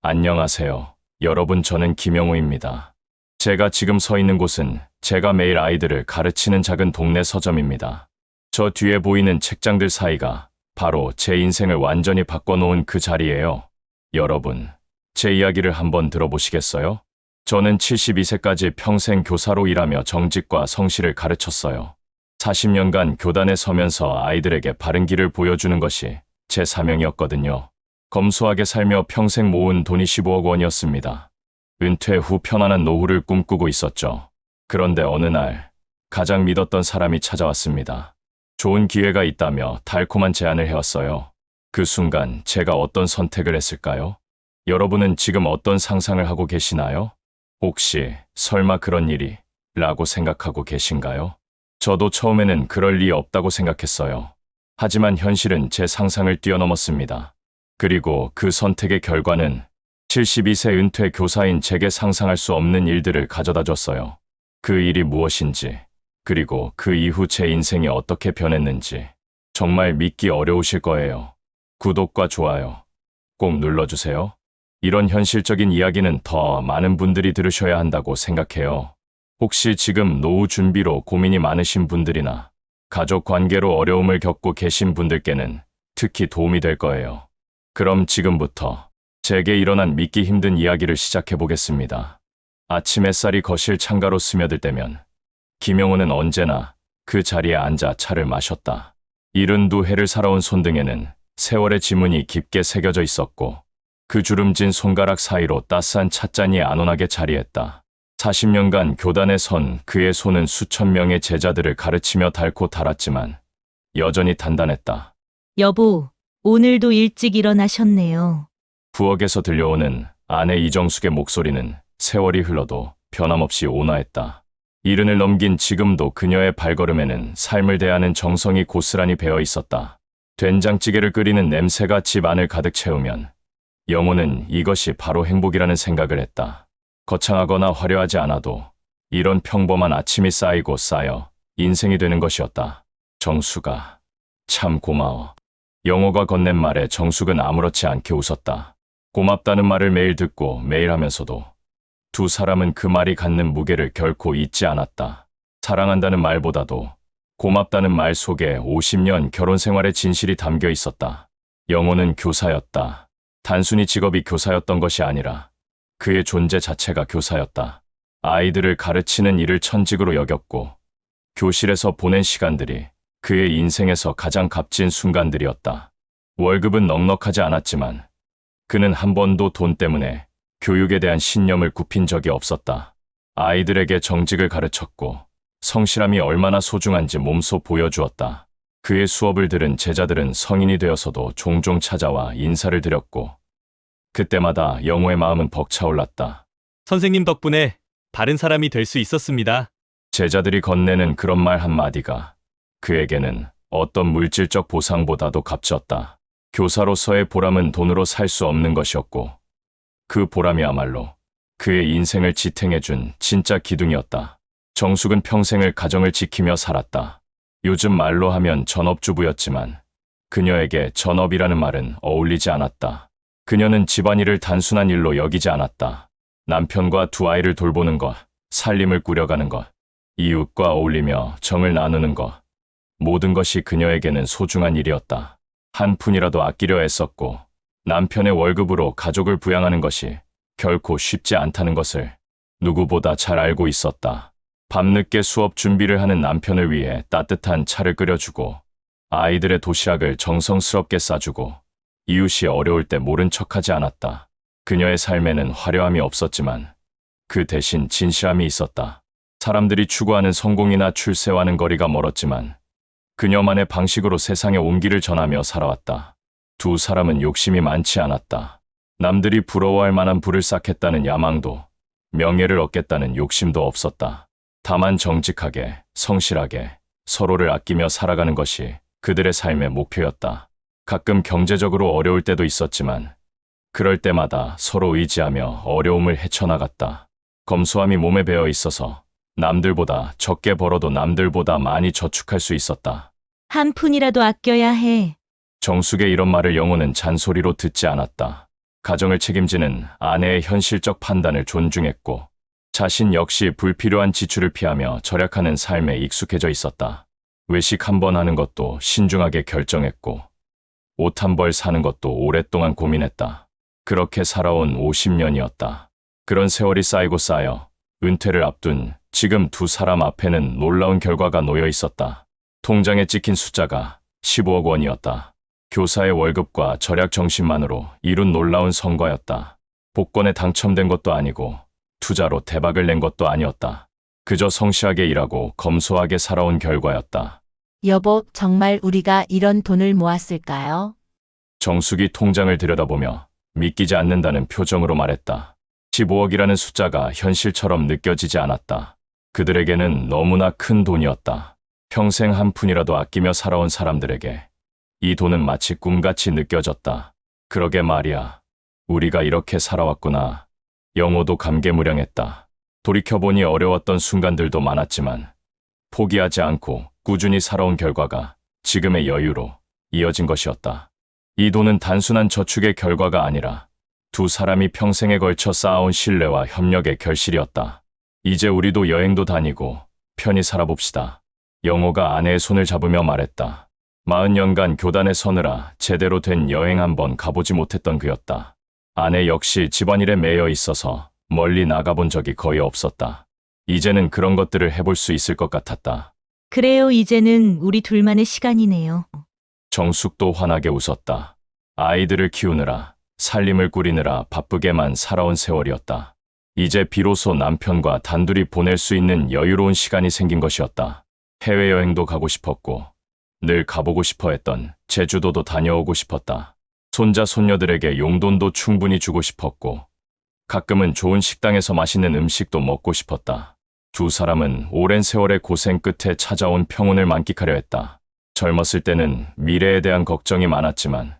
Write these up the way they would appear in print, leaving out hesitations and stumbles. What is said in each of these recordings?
안녕하세요. 여러분, 저는 김영우입니다. 제가 지금 서 있는 곳은 제가 매일 아이들을 가르치는 작은 동네 서점입니다. 저 뒤에 보이는 책장들 사이가 바로 제 인생을 완전히 바꿔놓은 그 자리예요. 여러분, 제 이야기를 한번 들어보시겠어요? 저는 72세까지 평생 교사로 일하며 정직과 성실을 가르쳤어요. 40년간 교단에 서면서 아이들에게 바른 길을 보여주는 것이 제 사명이었거든요. 검소하게 살며 평생 모은 돈이 15억 원이었습니다. 은퇴 후 편안한 노후를 꿈꾸고 있었죠. 그런데 어느 날 가장 믿었던 사람이 찾아왔습니다. 좋은 기회가 있다며 달콤한 제안을 해왔어요. 그 순간 제가 어떤 선택을 했을까요? 여러분은 지금 어떤 상상을 하고 계시나요? 혹시 설마 그런 일이 라고 생각하고 계신가요? 저도 처음에는 그럴 리 없다고 생각했어요. 하지만 현실은 제 상상을 뛰어넘었습니다. 그리고 그 선택의 결과는 72세 은퇴 교사인 제게 상상할 수 없는 일들을 가져다 줬어요. 그 일이 무엇인지, 그리고 그 이후 제 인생이 어떻게 변했는지 정말 믿기 어려우실 거예요. 구독과 좋아요 꼭 눌러주세요. 이런 현실적인 이야기는 더 많은 분들이 들으셔야 한다고 생각해요. 혹시 지금 노후 준비로 고민이 많으신 분들이나 가족 관계로 어려움을 겪고 계신 분들께는 특히 도움이 될 거예요. 그럼 지금부터 제게 일어난 믿기 힘든 이야기를 시작해 보겠습니다. 아침 햇살이 거실 창가로 스며들 때면 김영우는 언제나 그 자리에 앉아 차를 마셨다. 72해를 살아온 손등에는 세월의 지문이 깊게 새겨져 있었고 그 주름진 손가락 사이로 따스한 찻잔이 안온하게 자리했다. 40년간 교단에 선 그의 손은 수천 명의 제자들을 가르치며 닳고 닳았지만 여전히 단단했다. 여보, 오늘도 일찍 일어나셨네요. 부엌에서 들려오는 아내 이정숙의 목소리는 세월이 흘러도 변함없이 온화했다. 70을 넘긴 지금도 그녀의 발걸음에는 삶을 대하는 정성이 고스란히 배어 있었다. 된장찌개를 끓이는 냄새가 집 안을 가득 채우면 영호는 이것이 바로 행복이라는 생각을 했다. 거창하거나 화려하지 않아도 이런 평범한 아침이 쌓이고 쌓여 인생이 되는 것이었다. 정수가 참 고마워. 영호가 건넨 말에 정숙은 아무렇지 않게 웃었다. 고맙다는 말을 매일 듣고 매일 하면서도 두 사람은 그 말이 갖는 무게를 결코 잊지 않았다. 사랑한다는 말보다도 고맙다는 말 속에 50년 결혼 생활의 진실이 담겨 있었다. 영호는 교사였다. 단순히 직업이 교사였던 것이 아니라 그의 존재 자체가 교사였다. 아이들을 가르치는 일을 천직으로 여겼고 교실에서 보낸 시간들이 그의 인생에서 가장 값진 순간들이었다. 월급은 넉넉하지 않았지만 그는 한 번도 돈 때문에 교육에 대한 신념을 굽힌 적이 없었다. 아이들에게 정직을 가르쳤고 성실함이 얼마나 소중한지 몸소 보여주었다. 그의 수업을 들은 제자들은 성인이 되어서도 종종 찾아와 인사를 드렸고 그때마다 영호의 마음은 벅차올랐다. 선생님 덕분에 바른 사람이 될 수 있었습니다. 제자들이 건네는 그런 말 한마디가 그에게는 어떤 물질적 보상보다도 값졌다. 교사로서의 보람은 돈으로 살 수 없는 것이었고 그 보람이야말로 그의 인생을 지탱해준 진짜 기둥이었다. 정숙은 평생을 가정을 지키며 살았다. 요즘 말로 하면 전업주부였지만 그녀에게 전업이라는 말은 어울리지 않았다. 그녀는 집안일을 단순한 일로 여기지 않았다. 남편과 두 아이를 돌보는 것, 살림을 꾸려가는 것, 이웃과 어울리며 정을 나누는 것, 모든 것이 그녀에게는 소중한 일이었다. 한 푼이라도 아끼려 애썼고 남편의 월급으로 가족을 부양하는 것이 결코 쉽지 않다는 것을 누구보다 잘 알고 있었다. 밤늦게 수업 준비를 하는 남편을 위해 따뜻한 차를 끓여주고 아이들의 도시락을 정성스럽게 싸주고 이웃이 어려울 때 모른 척하지 않았다. 그녀의 삶에는 화려함이 없었지만 그 대신 진실함이 있었다. 사람들이 추구하는 성공이나 출세와는 거리가 멀었지만 그녀만의 방식으로 세상에 온기를 전하며 살아왔다. 두 사람은 욕심이 많지 않았다. 남들이 부러워할 만한 부를 쌓겠다는 야망도 명예를 얻겠다는 욕심도 없었다. 다만 정직하게, 성실하게 서로를 아끼며 살아가는 것이 그들의 삶의 목표였다. 가끔 경제적으로 어려울 때도 있었지만 그럴 때마다 서로 의지하며 어려움을 헤쳐나갔다. 검소함이 몸에 배어 있어서 남들보다 적게 벌어도 남들보다 많이 저축할 수 있었다. 한 푼이라도 아껴야 해. 정숙의 이런 말을 영호는 잔소리로 듣지 않았다. 가정을 책임지는 아내의 현실적 판단을 존중했고, 자신 역시 불필요한 지출을 피하며 절약하는 삶에 익숙해져 있었다. 외식 한 번 하는 것도 신중하게 결정했고, 옷 한 벌 사는 것도 오랫동안 고민했다. 그렇게 살아온 50년이었다. 그런 세월이 쌓이고 쌓여 은퇴를 앞둔 지금 두 사람 앞에는 놀라운 결과가 놓여 있었다. 통장에 찍힌 숫자가 15억 원이었다. 교사의 월급과 절약 정신만으로 이룬 놀라운 성과였다. 복권에 당첨된 것도 아니고 투자로 대박을 낸 것도 아니었다. 그저 성실하게 일하고 검소하게 살아온 결과였다. 여보, 정말 우리가 이런 돈을 모았을까요? 정숙이 통장을 들여다보며 믿기지 않는다는 표정으로 말했다. 15억이라는 숫자가 현실처럼 느껴지지 않았다. 그들에게는 너무나 큰 돈이었다. 평생 한 푼이라도 아끼며 살아온 사람들에게 이 돈은 마치 꿈같이 느껴졌다. 그러게 말이야. 우리가 이렇게 살아왔구나. 영호도 감개무량했다. 돌이켜보니 어려웠던 순간들도 많았지만 포기하지 않고 꾸준히 살아온 결과가 지금의 여유로 이어진 것이었다. 이 돈은 단순한 저축의 결과가 아니라 두 사람이 평생에 걸쳐 쌓아온 신뢰와 협력의 결실이었다. 이제 우리도 여행도 다니고 편히 살아봅시다. 영호가 아내의 손을 잡으며 말했다. 40년간 교단에 서느라 제대로 된 여행 한번 가보지 못했던 그였다. 아내 역시 집안일에 매여 있어서 멀리 나가본 적이 거의 없었다. 이제는 그런 것들을 해볼 수 있을 것 같았다. 그래요, 이제는 우리 둘만의 시간이네요. 정숙도 환하게 웃었다. 아이들을 키우느라, 살림을 꾸리느라 바쁘게만 살아온 세월이었다. 이제 비로소 남편과 단둘이 보낼 수 있는 여유로운 시간이 생긴 것이었다. 해외여행도 가고 싶었고, 늘 가보고 싶어 했던 제주도도 다녀오고 싶었다. 손자, 손녀들에게 용돈도 충분히 주고 싶었고, 가끔은 좋은 식당에서 맛있는 음식도 먹고 싶었다. 두 사람은 오랜 세월의 고생 끝에 찾아온 평온을 만끽하려 했다. 젊었을 때는 미래에 대한 걱정이 많았지만,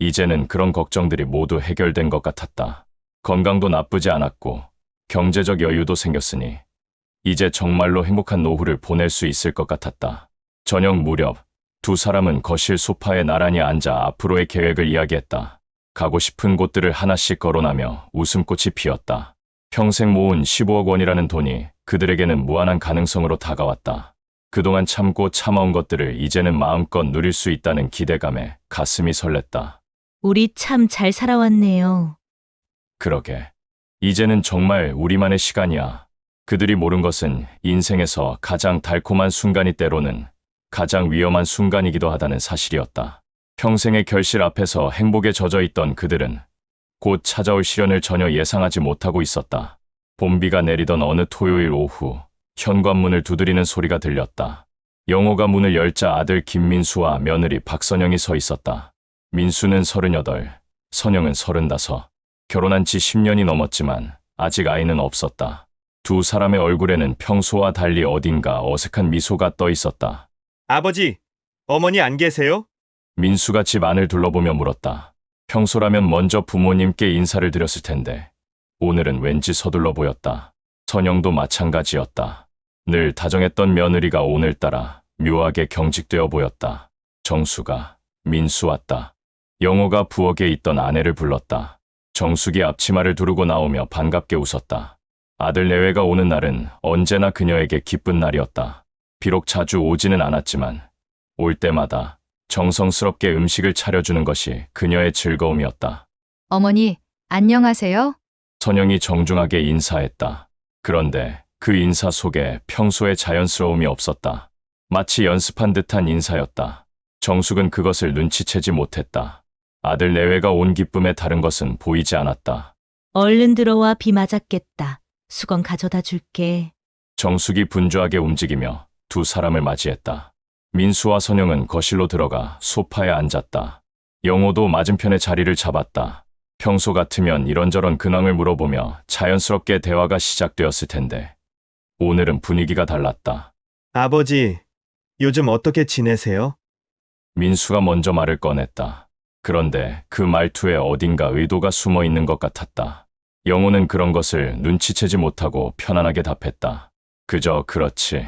이제는 그런 걱정들이 모두 해결된 것 같았다. 건강도 나쁘지 않았고, 경제적 여유도 생겼으니, 이제 정말로 행복한 노후를 보낼 수 있을 것 같았다. 저녁 무렵, 두 사람은 거실 소파에 나란히 앉아 앞으로의 계획을 이야기했다. 가고 싶은 곳들을 하나씩 거론하며 웃음꽃이 피었다. 평생 모은 15억 원이라는 돈이 그들에게는 무한한 가능성으로 다가왔다. 그동안 참고 참아온 것들을 이제는 마음껏 누릴 수 있다는 기대감에 가슴이 설렜다. 우리 참 잘 살아왔네요. 그러게. 이제는 정말 우리만의 시간이야. 그들이 모른 것은 인생에서 가장 달콤한 순간이 때로는 가장 위험한 순간이기도 하다는 사실이었다. 평생의 결실 앞에서 행복에 젖어 있던 그들은 곧 찾아올 시련을 전혀 예상하지 못하고 있었다. 봄비가 내리던 어느 토요일 오후, 현관문을 두드리는 소리가 들렸다. 영호가 문을 열자 아들 김민수와 며느리 박선영이 서 있었다. 민수는 38, 선영은 35. 결혼한 지 10년이 넘었지만 아직 아이는 없었다. 두 사람의 얼굴에는 평소와 달리 어딘가 어색한 미소가 떠 있었다. 아버지, 어머니 안 계세요? 민수가 집 안을 둘러보며 물었다. 평소라면 먼저 부모님께 인사를 드렸을 텐데 오늘은 왠지 서둘러 보였다. 선영도 마찬가지였다. 늘 다정했던 며느리가 오늘따라 묘하게 경직되어 보였다. 정수가, 민수 왔다. 영호가 부엌에 있던 아내를 불렀다. 정숙이 앞치마를 두르고 나오며 반갑게 웃었다. 아들 내외가 오는 날은 언제나 그녀에게 기쁜 날이었다. 비록 자주 오지는 않았지만 올 때마다 정성스럽게 음식을 차려주는 것이 그녀의 즐거움이었다. 어머니, 안녕하세요? 선영이 정중하게 인사했다. 그런데 그 인사 속에 평소의 자연스러움이 없었다. 마치 연습한 듯한 인사였다. 정숙은 그것을 눈치채지 못했다. 아들 내외가 온 기쁨에 다른 것은 보이지 않았다. 얼른 들어와, 비 맞았겠다. 수건 가져다 줄게. 정숙이 분주하게 움직이며 두 사람을 맞이했다. 민수와 선영은 거실로 들어가 소파에 앉았다. 영호도 맞은편에 자리를 잡았다. 평소 같으면 이런저런 근황을 물어보며 자연스럽게 대화가 시작되었을 텐데 오늘은 분위기가 달랐다. 아버지, 요즘 어떻게 지내세요? 민수가 먼저 말을 꺼냈다. 그런데 그 말투에 어딘가 의도가 숨어 있는 것 같았다. 영호는 그런 것을 눈치채지 못하고 편안하게 답했다. 그저 그렇지.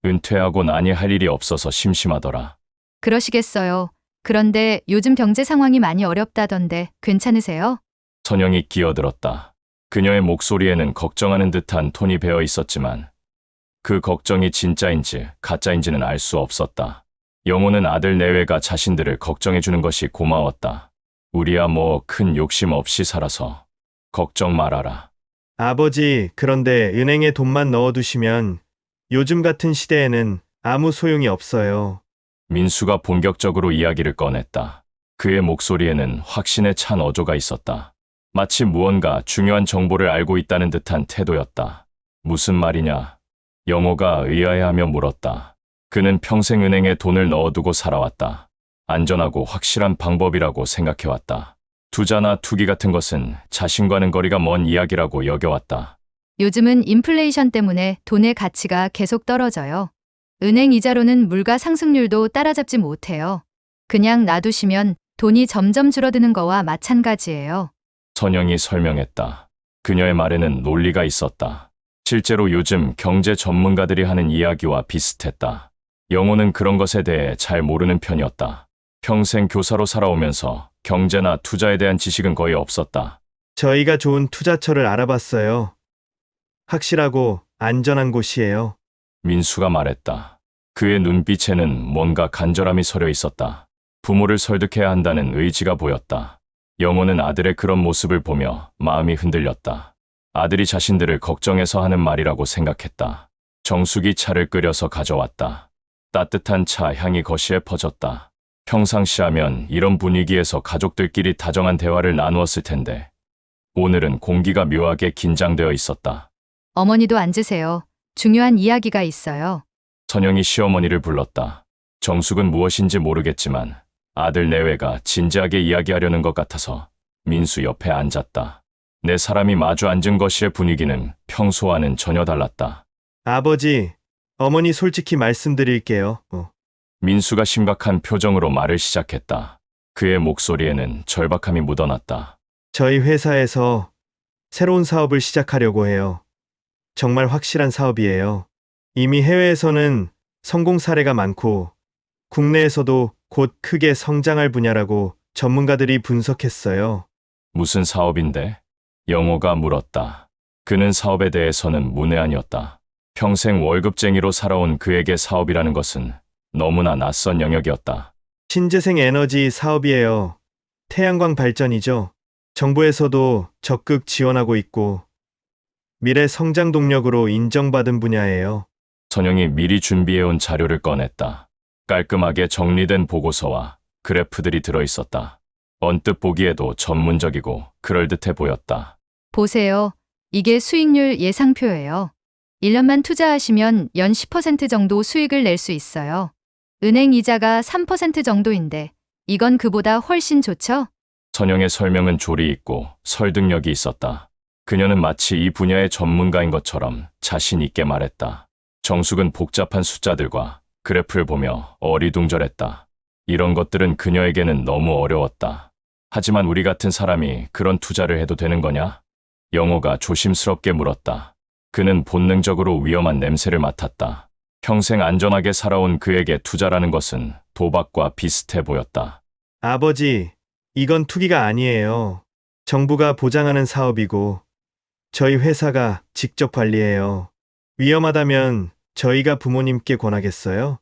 은퇴하고 나니 할 일이 없어서 심심하더라. 그러시겠어요. 그런데 요즘 경제 상황이 많이 어렵다던데 괜찮으세요? 선영이 끼어들었다. 그녀의 목소리에는 걱정하는 듯한 톤이 배어 있었지만 그 걱정이 진짜인지 가짜인지는 알 수 없었다. 영호는 아들 내외가 자신들을 걱정해주는 것이 고마웠다. 우리야 뭐 큰 욕심 없이 살아서 걱정 말아라. 아버지, 그런데 은행에 돈만 넣어두시면 요즘 같은 시대에는 아무 소용이 없어요. 민수가 본격적으로 이야기를 꺼냈다. 그의 목소리에는 확신에 찬 어조가 있었다. 마치 무언가 중요한 정보를 알고 있다는 듯한 태도였다. 무슨 말이냐? 영호가 의아해하며 물었다. 그는 평생 은행에 돈을 넣어두고 살아왔다. 안전하고 확실한 방법이라고 생각해왔다. 투자나 투기 같은 것은 자신과는 거리가 먼 이야기라고 여겨왔다. 요즘은 인플레이션 때문에 돈의 가치가 계속 떨어져요. 은행 이자로는 물가 상승률도 따라잡지 못해요. 그냥 놔두시면 돈이 점점 줄어드는 거와 마찬가지예요. 선영이 설명했다. 그녀의 말에는 논리가 있었다. 실제로 요즘 경제 전문가들이 하는 이야기와 비슷했다. 영호는 그런 것에 대해 잘 모르는 편이었다. 평생 교사로 살아오면서 경제나 투자에 대한 지식은 거의 없었다. 저희가 좋은 투자처를 알아봤어요. 확실하고 안전한 곳이에요. 민수가 말했다. 그의 눈빛에는 뭔가 간절함이 서려 있었다. 부모를 설득해야 한다는 의지가 보였다. 영호는 아들의 그런 모습을 보며 마음이 흔들렸다. 아들이 자신들을 걱정해서 하는 말이라고 생각했다. 정수기 차를 끓여서 가져왔다. 따뜻한 차 향이 거실에 퍼졌다. 평상시라면 이런 분위기에서 가족들끼리 다정한 대화를 나누었을 텐데 오늘은 공기가 묘하게 긴장되어 있었다. 어머니도 앉으세요. 중요한 이야기가 있어요. 선영이 시어머니를 불렀다. 정숙은 무엇인지 모르겠지만 아들 내외가 진지하게 이야기하려는 것 같아서 민수 옆에 앉았다. 네 사람이 마주 앉은 것의 분위기는 평소와는 전혀 달랐다. 아버지, 어머니 솔직히 말씀드릴게요. 민수가 심각한 표정으로 말을 시작했다. 그의 목소리에는 절박함이 묻어났다. 저희 회사에서 새로운 사업을 시작하려고 해요. 정말 확실한 사업이에요. 이미 해외에서는 성공 사례가 많고 국내에서도 곧 크게 성장할 분야라고 전문가들이 분석했어요. 무슨 사업인데? 영호가 물었다. 그는 사업에 대해서는 문외한이었다. 평생 월급쟁이로 살아온 그에게 사업이라는 것은 너무나 낯선 영역이었다. 신재생 에너지 사업이에요. 태양광 발전이죠. 정부에서도 적극 지원하고 있고 미래 성장 동력으로 인정받은 분야예요. 선영이 미리 준비해온 자료를 꺼냈다. 깔끔하게 정리된 보고서와 그래프들이 들어있었다. 언뜻 보기에도 전문적이고 그럴듯해 보였다. 보세요. 이게 수익률 예상표예요. 1년만 투자하시면 연 10% 정도 수익을 낼 수 있어요. 은행 이자가 3% 정도인데 이건 그보다 훨씬 좋죠? 선영의 설명은 조리 있고 설득력이 있었다. 그녀는 마치 이 분야의 전문가인 것처럼 자신 있게 말했다. 정숙은 복잡한 숫자들과 그래프를 보며 어리둥절했다. 이런 것들은 그녀에게는 너무 어려웠다. 하지만 우리 같은 사람이 그런 투자를 해도 되는 거냐? 영호가 조심스럽게 물었다. 그는 본능적으로 위험한 냄새를 맡았다. 평생 안전하게 살아온 그에게 투자라는 것은 도박과 비슷해 보였다. 아버지, 이건 투기가 아니에요. 정부가 보장하는 사업이고 저희 회사가 직접 관리해요. 위험하다면 저희가 부모님께 권하겠어요?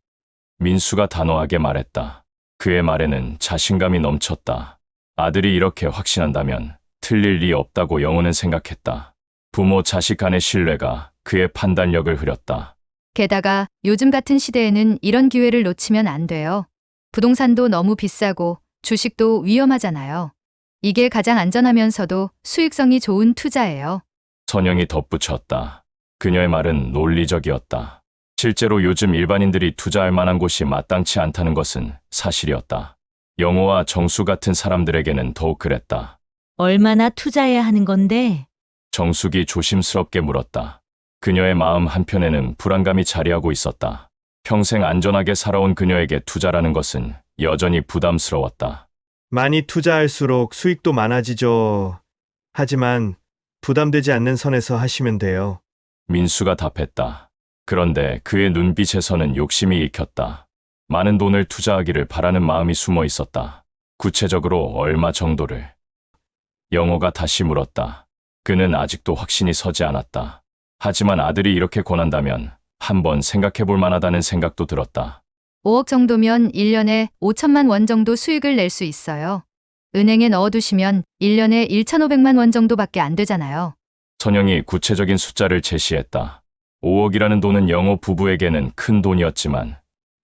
민수가 단호하게 말했다. 그의 말에는 자신감이 넘쳤다. 아들이 이렇게 확신한다면 틀릴 리 없다고 영호는 생각했다. 부모 자식 간의 신뢰가 그의 판단력을 흐렸다. 게다가 요즘 같은 시대에는 이런 기회를 놓치면 안 돼요. 부동산도 너무 비싸고 주식도 위험하잖아요. 이게 가장 안전하면서도 수익성이 좋은 투자예요. 선영이 덧붙였다. 그녀의 말은 논리적이었다. 실제로 요즘 일반인들이 투자할 만한 곳이 마땅치 않다는 것은 사실이었다. 영호와 정수 같은 사람들에게는 더욱 그랬다. 얼마나 투자해야 하는 건데? 정숙이 조심스럽게 물었다. 그녀의 마음 한편에는 불안감이 자리하고 있었다. 평생 안전하게 살아온 그녀에게 투자라는 것은 여전히 부담스러웠다. 많이 투자할수록 수익도 많아지죠. 하지만 부담되지 않는 선에서 하시면 돼요. 민수가 답했다. 그런데 그의 눈빛에서는 욕심이 익혔다. 많은 돈을 투자하기를 바라는 마음이 숨어 있었다. 구체적으로 얼마 정도를? 영호가 다시 물었다. 그는 아직도 확신이 서지 않았다. 하지만 아들이 이렇게 권한다면 한번 생각해 볼 만하다는 생각도 들었다. 5억 정도면 1년에 5천만 원 정도 수익을 낼 수 있어요. 은행에 넣어두시면 1년에 1,500만 원 정도밖에 안 되잖아요. 선영이 구체적인 숫자를 제시했다. 5억이라는 돈은 영호 부부에게는 큰 돈이었지만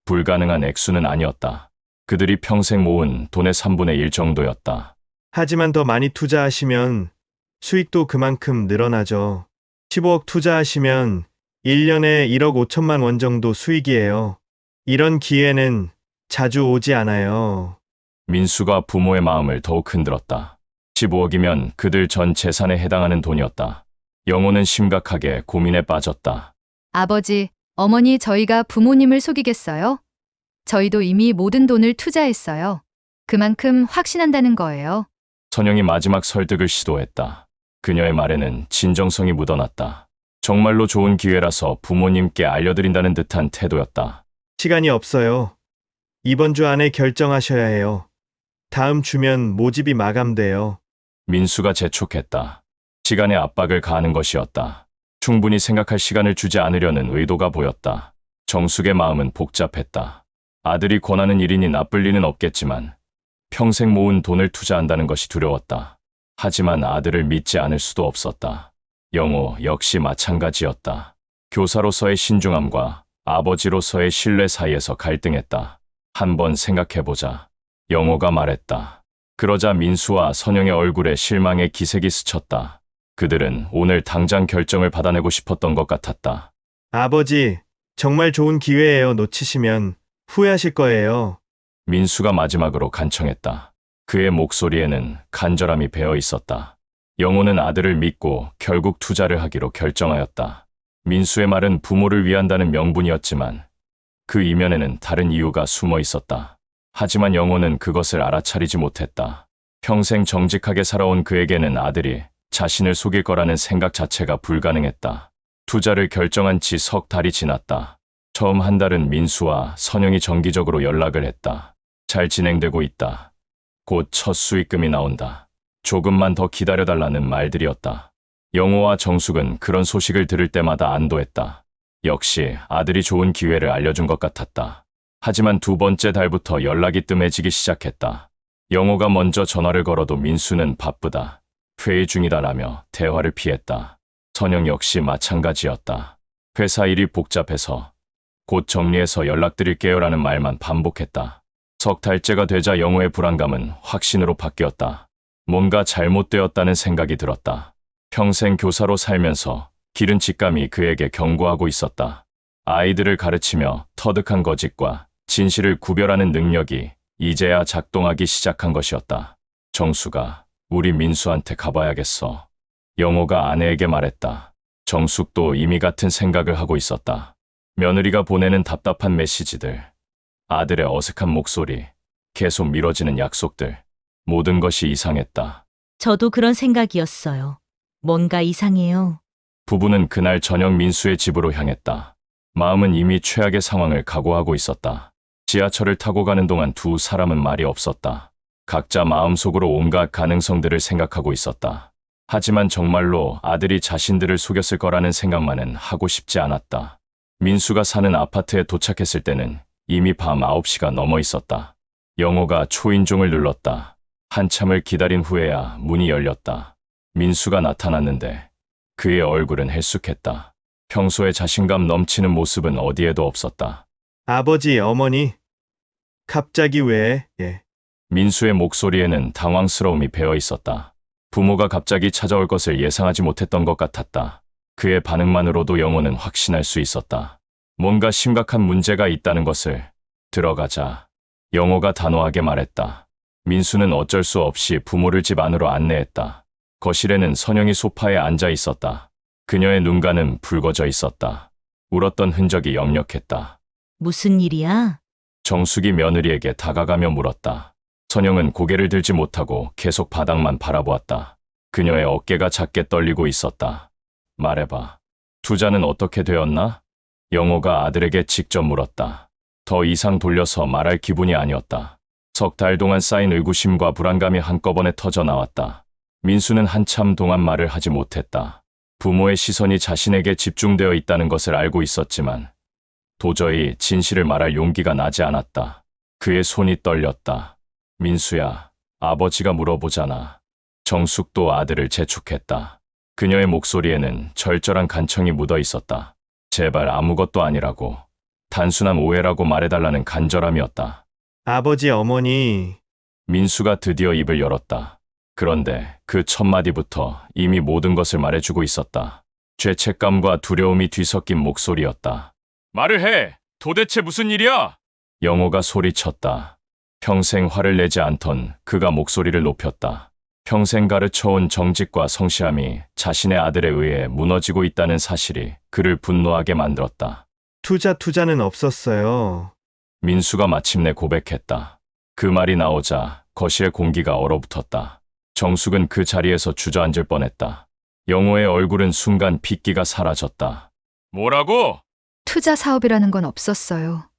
불가능한 액수는 아니었다. 그들이 평생 모은 돈의 3분의 1 정도였다. 하지만 더 많이 투자하시면 수익도 그만큼 늘어나죠. 15억 투자하시면 1년에 1억 5천만 원 정도 수익이에요. 이런 기회는 자주 오지 않아요. 민수가 부모의 마음을 더욱 흔들었다. 15억이면 그들 전 재산에 해당하는 돈이었다. 영호는 심각하게 고민에 빠졌다. 아버지, 어머니 저희가 부모님을 속이겠어요? 저희도 이미 모든 돈을 투자했어요. 그만큼 확신한다는 거예요. 선영이 마지막 설득을 시도했다. 그녀의 말에는 진정성이 묻어났다. 정말로 좋은 기회라서 부모님께 알려드린다는 듯한 태도였다. 시간이 없어요. 이번 주 안에 결정하셔야 해요. 다음 주면 모집이 마감돼요. 민수가 재촉했다. 시간의 압박을 가하는 것이었다. 충분히 생각할 시간을 주지 않으려는 의도가 보였다. 정숙의 마음은 복잡했다. 아들이 권하는 일이니 나쁠 리는 없겠지만 평생 모은 돈을 투자한다는 것이 두려웠다. 하지만 아들을 믿지 않을 수도 없었다. 영호 역시 마찬가지였다. 교사로서의 신중함과 아버지로서의 신뢰 사이에서 갈등했다. 한번 생각해보자. 영호가 말했다. 그러자 민수와 선영의 얼굴에 실망의 기색이 스쳤다. 그들은 오늘 당장 결정을 받아내고 싶었던 것 같았다. 아버지, 정말 좋은 기회예요. 놓치시면 후회하실 거예요. 민수가 마지막으로 간청했다. 그의 목소리에는 간절함이 배어 있었다. 영호는 아들을 믿고 결국 투자를 하기로 결정하였다. 민수의 말은 부모를 위한다는 명분이었지만 그 이면에는 다른 이유가 숨어 있었다. 하지만 영호는 그것을 알아차리지 못했다. 평생 정직하게 살아온 그에게는 아들이 자신을 속일 거라는 생각 자체가 불가능했다. 투자를 결정한 지 석 달이 지났다. 처음 한 달은 민수와 선영이 정기적으로 연락을 했다. 잘 진행되고 있다. 곧 첫 수익금이 나온다. 조금만 더 기다려달라는 말들이었다. 영호와 정숙은 그런 소식을 들을 때마다 안도했다. 역시 아들이 좋은 기회를 알려준 것 같았다. 하지만 두 번째 달부터 연락이 뜸해지기 시작했다. 영호가 먼저 전화를 걸어도 민수는 바쁘다. 회의 중이다라며 대화를 피했다. 선영 역시 마찬가지였다. 회사 일이 복잡해서 곧 정리해서 연락드릴게요라는 말만 반복했다. 석 달째가 되자 영호의 불안감은 확신으로 바뀌었다. 뭔가 잘못되었다는 생각이 들었다. 평생 교사로 살면서 기른 직감이 그에게 경고하고 있었다. 아이들을 가르치며 터득한 거짓과 진실을 구별하는 능력이 이제야 작동하기 시작한 것이었다. 정수가 우리 민수한테 가봐야겠어. 영호가 아내에게 말했다. 정숙도 이미 같은 생각을 하고 있었다. 며느리가 보내는 답답한 메시지들, 아들의 어색한 목소리, 계속 미뤄지는 약속들, 모든 것이 이상했다. 저도 그런 생각이었어요. 뭔가 이상해요. 부부는 그날 저녁 민수의 집으로 향했다. 마음은 이미 최악의 상황을 각오하고 있었다. 지하철을 타고 가는 동안 두 사람은 말이 없었다. 각자 마음속으로 온갖 가능성들을 생각하고 있었다. 하지만 정말로 아들이 자신들을 속였을 거라는 생각만은 하고 싶지 않았다. 민수가 사는 아파트에 도착했을 때는 이미 밤 9시가 넘어 있었다. 영호가 초인종을 눌렀다. 한참을 기다린 후에야 문이 열렸다. 민수가 나타났는데 그의 얼굴은 헬쑥했다. 평소에 자신감 넘치는 모습은 어디에도 없었다. 아버지, 어머니, 갑자기 왜? 예. 민수의 목소리에는 당황스러움이 배어 있었다. 부모가 갑자기 찾아올 것을 예상하지 못했던 것 같았다. 그의 반응만으로도 영호는 확신할 수 있었다. 뭔가 심각한 문제가 있다는 것을. 들어가자. 영호가 단호하게 말했다. 민수는 어쩔 수 없이 부모를 집 안으로 안내했다. 거실에는 선영이 소파에 앉아 있었다. 그녀의 눈가는 붉어져 있었다. 울었던 흔적이 역력했다. 무슨 일이야? 정숙이 며느리에게 다가가며 물었다. 선영은 고개를 들지 못하고 계속 바닥만 바라보았다. 그녀의 어깨가 작게 떨리고 있었다. 말해봐. 투자는 어떻게 되었나? 영호가 아들에게 직접 물었다. 더 이상 돌려서 말할 기분이 아니었다. 석 달 동안 쌓인 의구심과 불안감이 한꺼번에 터져 나왔다. 민수는 한참 동안 말을 하지 못했다. 부모의 시선이 자신에게 집중되어 있다는 것을 알고 있었지만 도저히 진실을 말할 용기가 나지 않았다. 그의 손이 떨렸다. 민수야, 아버지가 물어보잖아. 정숙도 아들을 재촉했다. 그녀의 목소리에는 절절한 간청이 묻어 있었다. 제발 아무것도 아니라고, 단순한 오해라고 말해달라는 간절함이었다. 아버지, 어머니, 민수가 드디어 입을 열었다. 그런데 그 첫 마디부터 이미 모든 것을 말해주고 있었다. 죄책감과 두려움이 뒤섞인 목소리였다. 말을 해! 도대체 무슨 일이야? 영호가 소리쳤다. 평생 화를 내지 않던 그가 목소리를 높였다. 평생 가르쳐온 정직과 성실함이 자신의 아들에 의해 무너지고 있다는 사실이 그를 분노하게 만들었다. 투자는 없었어요. 민수가 마침내 고백했다. 그 말이 나오자 거실의 공기가 얼어붙었다. 정숙은 그 자리에서 주저앉을 뻔했다. 영호의 얼굴은 순간 핏기가 사라졌다. 뭐라고? 투자 사업이라는 건 없었어요.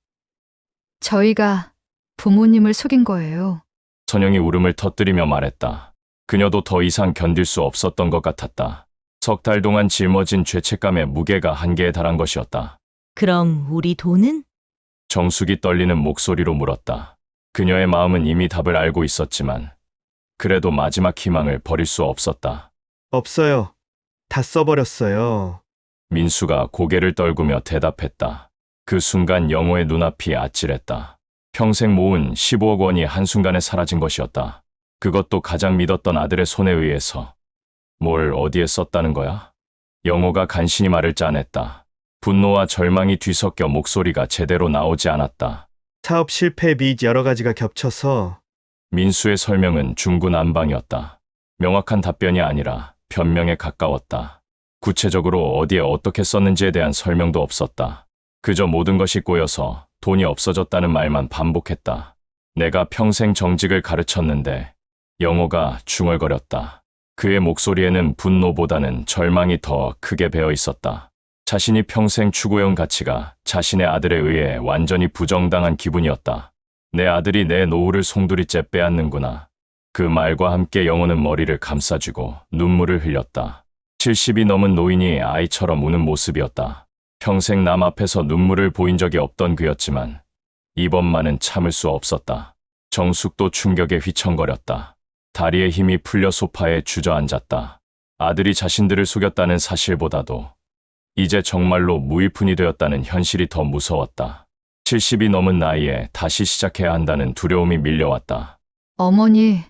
저희가 부모님을 속인 거예요. 선영이 울음을 터뜨리며 말했다. 그녀도 더 이상 견딜 수 없었던 것 같았다. 석 달 동안 짊어진 죄책감의 무게가 한계에 달한 것이었다. 그럼 우리 돈은? 정숙이 떨리는 목소리로 물었다. 그녀의 마음은 이미 답을 알고 있었지만 그래도 마지막 희망을 버릴 수 없었다. 없어요. 다 써버렸어요. 민수가 고개를 떨구며 대답했다. 그 순간 영호의 눈앞이 아찔했다. 평생 모은 15억 원이 한순간에 사라진 것이었다. 그것도 가장 믿었던 아들의 손에 의해서. 뭘 어디에 썼다는 거야? 영호가 간신히 말을 짜냈다. 분노와 절망이 뒤섞여 목소리가 제대로 나오지 않았다. 사업 실패 빚 여러 가지가 겹쳐서. 민수의 설명은 중구난방이었다. 명확한 답변이 아니라 변명에 가까웠다. 구체적으로 어디에 어떻게 썼는지에 대한 설명도 없었다. 그저 모든 것이 꼬여서 돈이 없어졌다는 말만 반복했다. 내가 평생 정직을 가르쳤는데. 영호가 중얼거렸다. 그의 목소리에는 분노보다는 절망이 더 크게 배어 있었다. 자신이 평생 추구해온 가치가 자신의 아들에 의해 완전히 부정당한 기분이었다. 내 아들이 내 노후를 송두리째 빼앗는구나. 그 말과 함께 영호는 머리를 감싸쥐고 눈물을 흘렸다. 70이 넘은 노인이 아이처럼 우는 모습이었다. 평생 남 앞에서 눈물을 보인 적이 없던 그였지만 이번만은 참을 수 없었다. 정숙도 충격에 휘청거렸다. 다리에 힘이 풀려 소파에 주저앉았다. 아들이 자신들을 속였다는 사실보다도 이제 정말로 무일푼이 되었다는 현실이 더 무서웠다. 70이 넘은 나이에 다시 시작해야 한다는 두려움이 밀려왔다. 어머니,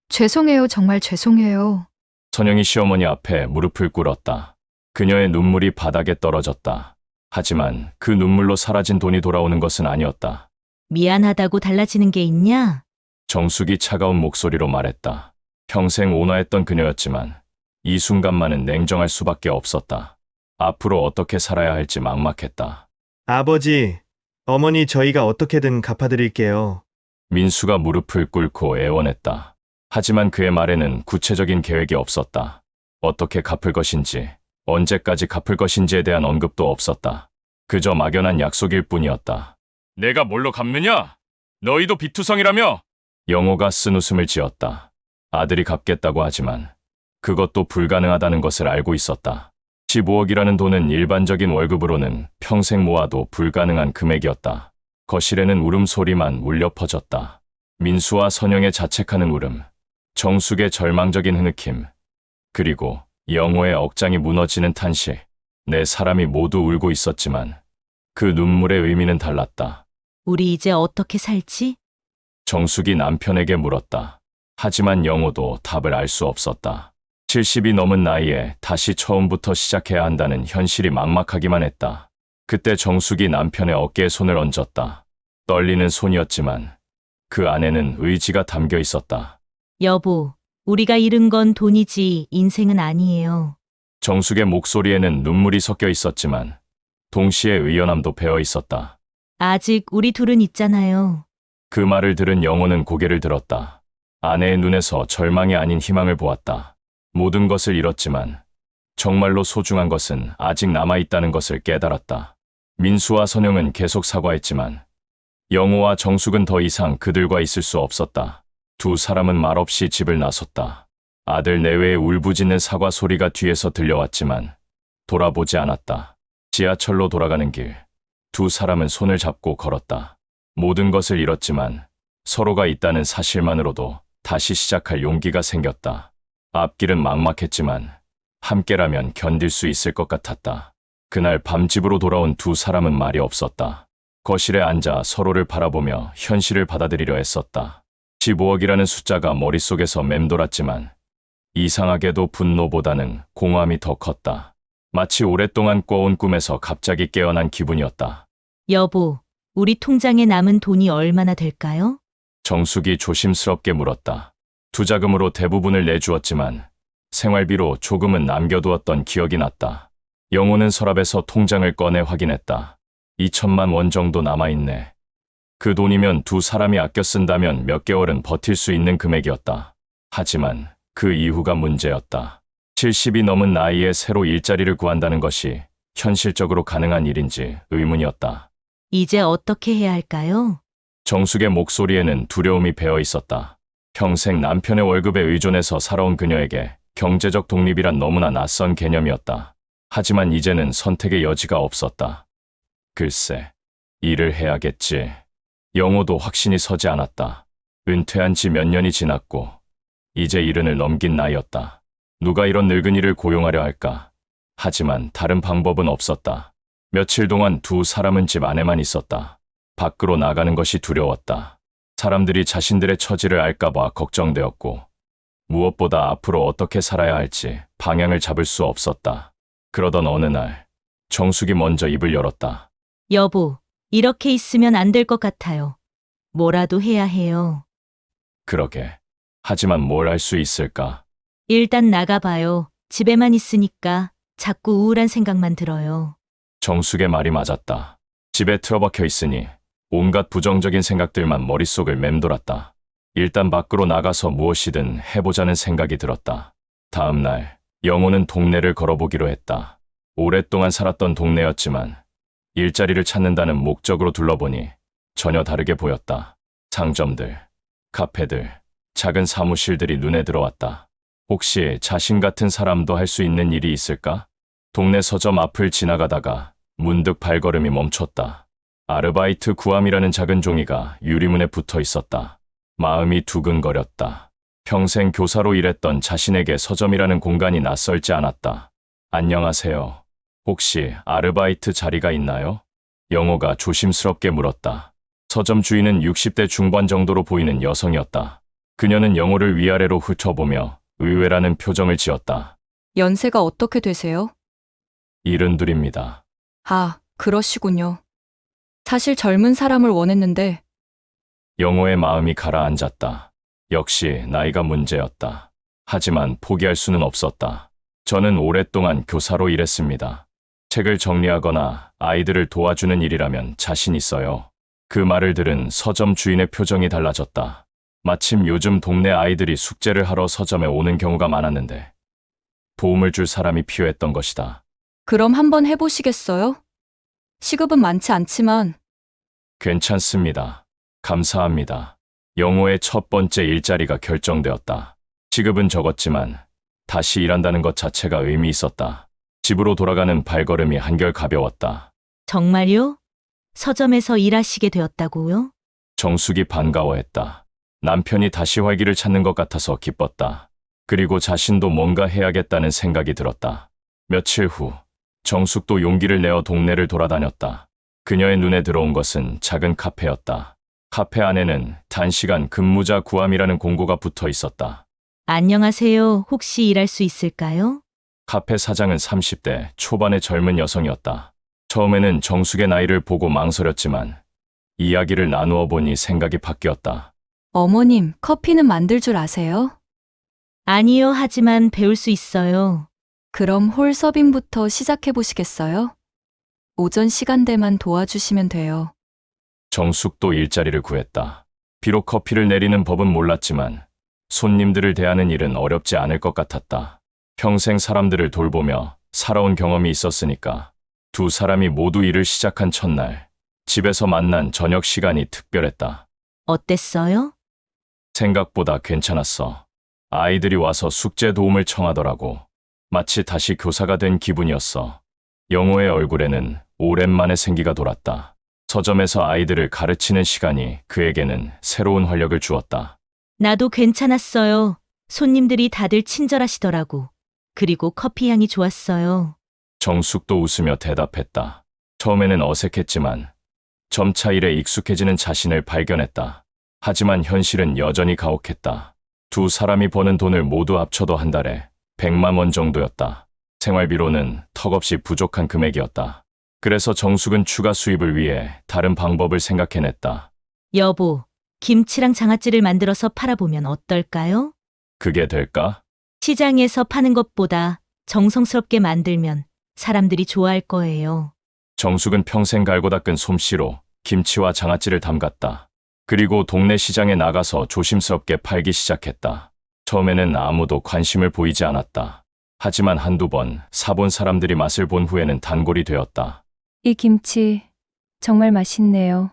죄송해요. 정말 죄송해요. 선영이 시어머니 앞에 무릎을 꿇었다. 그녀의 눈물이 바닥에 떨어졌다. 하지만 그 눈물로 사라진 돈이 돌아오는 것은 아니었다. 미안하다고 달라지는 게 있냐? 정숙이 차가운 목소리로 말했다. 평생 온화했던 그녀였지만 이 순간만은 냉정할 수밖에 없었다. 앞으로 어떻게 살아야 할지 막막했다. 아버지, 어머니 저희가 어떻게든 갚아드릴게요. 민수가 무릎을 꿇고 애원했다. 하지만 그의 말에는 구체적인 계획이 없었다. 어떻게 갚을 것인지, 언제까지 갚을 것인지에 대한 언급도 없었다. 그저 막연한 약속일 뿐이었다. 내가 뭘로 갚느냐? 너희도 비투성이라며? 영호가 쓴웃음을 지었다. 아들이 갚겠다고 하지만 그것도 불가능하다는 것을 알고 있었다. 15억이라는 돈은 일반적인 월급으로는 평생 모아도 불가능한 금액이었다. 거실에는 울음소리만 울려 퍼졌다. 민수와 선영의 자책하는 울음, 정숙의 절망적인 흐느낌, 그리고 영호의 억장이 무너지는 탄식. 네 사람이 모두 울고 있었지만 그 눈물의 의미는 달랐다. 우리 이제 어떻게 살지? 정숙이 남편에게 물었다. 하지만 영호도 답을 알 수 없었다. 70이 넘은 나이에 다시 처음부터 시작해야 한다는 현실이 막막하기만 했다. 그때 정숙이 남편의 어깨에 손을 얹었다. 떨리는 손이었지만 그 안에는 의지가 담겨 있었다. 여보, 우리가 잃은 건 돈이지 인생은 아니에요. 정숙의 목소리에는 눈물이 섞여 있었지만 동시에 의연함도 배어 있었다. 아직 우리 둘은 있잖아요. 그 말을 들은 영호는 고개를 들었다. 아내의 눈에서 절망이 아닌 희망을 보았다. 모든 것을 잃었지만 정말로 소중한 것은 아직 남아있다는 것을 깨달았다. 민수와 선영은 계속 사과했지만 영호와 정숙은 더 이상 그들과 있을 수 없었다. 두 사람은 말없이 집을 나섰다. 아들 내외의 울부짖는 사과 소리가 뒤에서 들려왔지만 돌아보지 않았다. 지하철로 돌아가는 길, 두 사람은 손을 잡고 걸었다. 모든 것을 잃었지만 서로가 있다는 사실만으로도 다시 시작할 용기가 생겼다. 앞길은 막막했지만 함께라면 견딜 수 있을 것 같았다. 그날 밤 집으로 돌아온 두 사람은 말이 없었다. 거실에 앉아 서로를 바라보며 현실을 받아들이려 했었다. 15억이라는 숫자가 머릿속에서 맴돌았지만 이상하게도 분노보다는 공허함이 더 컸다. 마치 오랫동안 꿔온 꿈에서 갑자기 깨어난 기분이었다. 여보, 우리 통장에 남은 돈이 얼마나 될까요? 정숙이 조심스럽게 물었다. 투자금으로 대부분을 내주었지만 생활비로 조금은 남겨두었던 기억이 났다. 영호는 서랍에서 통장을 꺼내 확인했다. 2천만 원 정도 남아있네. 그 돈이면 두 사람이 아껴 쓴다면 몇 개월은 버틸 수 있는 금액이었다. 하지만 그 이후가 문제였다. 70이 넘은 나이에 새로 일자리를 구한다는 것이 현실적으로 가능한 일인지 의문이었다. 이제 어떻게 해야 할까요? 정숙의 목소리에는 두려움이 배어 있었다. 평생 남편의 월급에 의존해서 살아온 그녀에게 경제적 독립이란 너무나 낯선 개념이었다. 하지만 이제는 선택의 여지가 없었다. 글쎄, 일을 해야겠지. 영호도 확신이 서지 않았다. 은퇴한 지 몇 년이 지났고 이제 70을 넘긴 나이였다. 누가 이런 늙은이를 고용하려 할까? 하지만 다른 방법은 없었다. 며칠 동안 두 사람은 집 안에만 있었다. 밖으로 나가는 것이 두려웠다. 사람들이 자신들의 처지를 알까봐 걱정되었고 무엇보다 앞으로 어떻게 살아야 할지 방향을 잡을 수 없었다. 그러던 어느 날 정숙이 먼저 입을 열었다. 여보, 이렇게 있으면 안 될 것 같아요. 뭐라도 해야 해요. 그러게. 하지만 뭘 할 수 있을까? 일단 나가봐요. 집에만 있으니까 자꾸 우울한 생각만 들어요. 정숙의 말이 맞았다. 집에 틀어박혀 있으니 온갖 부정적인 생각들만 머릿속을 맴돌았다. 일단 밖으로 나가서 무엇이든 해보자는 생각이 들었다. 다음 날 영호는 동네를 걸어보기로 했다. 오랫동안 살았던 동네였지만 일자리를 찾는다는 목적으로 둘러보니 전혀 다르게 보였다. 상점들, 카페들, 작은 사무실들이 눈에 들어왔다. 혹시 자신 같은 사람도 할 수 있는 일이 있을까? 동네 서점 앞을 지나가다가 문득 발걸음이 멈췄다. 아르바이트 구함이라는 작은 종이가 유리문에 붙어 있었다. 마음이 두근거렸다. 평생 교사로 일했던 자신에게 서점이라는 공간이 낯설지 않았다. 안녕하세요. 혹시 아르바이트 자리가 있나요? 영호가 조심스럽게 물었다. 서점 주인은 60대 중반 정도로 보이는 여성이었다. 그녀는 영호를 위아래로 훑어보며 의외라는 표정을 지었다. 연세가 어떻게 되세요? 72입니다. 아, 그러시군요. 사실 젊은 사람을 원했는데 영호의 마음이 가라앉았다. 역시 나이가 문제였다. 하지만 포기할 수는 없었다. 저는 오랫동안 교사로 일했습니다. 책을 정리하거나 아이들을 도와주는 일이라면 자신 있어요. 그 말을 들은 서점 주인의 표정이 달라졌다. 마침 요즘 동네 아이들이 숙제를 하러 서점에 오는 경우가 많았는데 도움을 줄 사람이 필요했던 것이다. 그럼 한번 해보시겠어요? 시급은 많지 않지만 괜찮습니다. 감사합니다. 영호의 첫 번째 일자리가 결정되었다. 시급은 적었지만 다시 일한다는 것 자체가 의미 있었다. 집으로 돌아가는 발걸음이 한결 가벼웠다. 정말요? 서점에서 일하시게 되었다고요? 정숙이 반가워했다. 남편이 다시 활기를 찾는 것 같아서 기뻤다. 그리고 자신도 뭔가 해야겠다는 생각이 들었다. 며칠 후 정숙도 용기를 내어 동네를 돌아다녔다. 그녀의 눈에 들어온 것은 작은 카페였다. 카페 안에는 단시간 근무자 구함이라는 공고가 붙어 있었다. 안녕하세요. 혹시 일할 수 있을까요? 카페 사장은 30대 초반의 젊은 여성이었다. 처음에는 정숙의 나이를 보고 망설였지만 이야기를 나누어 보니 생각이 바뀌었다. 어머님, 커피는 만들 줄 아세요? 아니요. 하지만 배울 수 있어요. 그럼 홀 서빙부터 시작해 보시겠어요? 오전 시간대만 도와주시면 돼요. 정숙도 일자리를 구했다. 비록 커피를 내리는 법은 몰랐지만 손님들을 대하는 일은 어렵지 않을 것 같았다. 평생 사람들을 돌보며 살아온 경험이 있었으니까 두 사람이 모두 일을 시작한 첫날 집에서 만난 저녁 시간이 특별했다. 어땠어요? 생각보다 괜찮았어. 아이들이 와서 숙제 도움을 청하더라고. 마치 다시 교사가 된 기분이었어. 영호의 얼굴에는 오랜만에 생기가 돌았다. 서점에서 아이들을 가르치는 시간이 그에게는 새로운 활력을 주었다. 나도 괜찮았어요. 손님들이 다들 친절하시더라고. 그리고 커피 향이 좋았어요. 정숙도 웃으며 대답했다. 처음에는 어색했지만 점차 일에 익숙해지는 자신을 발견했다. 하지만 현실은 여전히 가혹했다. 두 사람이 버는 돈을 모두 합쳐도 한 달에 100만 원 정도였다. 생활비로는 턱없이 부족한 금액이었다. 그래서 정숙은 추가 수입을 위해 다른 방법을 생각해냈다. 여보, 김치랑 장아찌를 만들어서 팔아보면 어떨까요? 그게 될까? 시장에서 파는 것보다 정성스럽게 만들면 사람들이 좋아할 거예요. 정숙은 평생 갈고 닦은 솜씨로 김치와 장아찌를 담갔다. 그리고 동네 시장에 나가서 조심스럽게 팔기 시작했다. 처음에는 아무도 관심을 보이지 않았다. 하지만 한두 번 사본 사람들이 맛을 본 후에는 단골이 되었다. 이 김치 정말 맛있네요.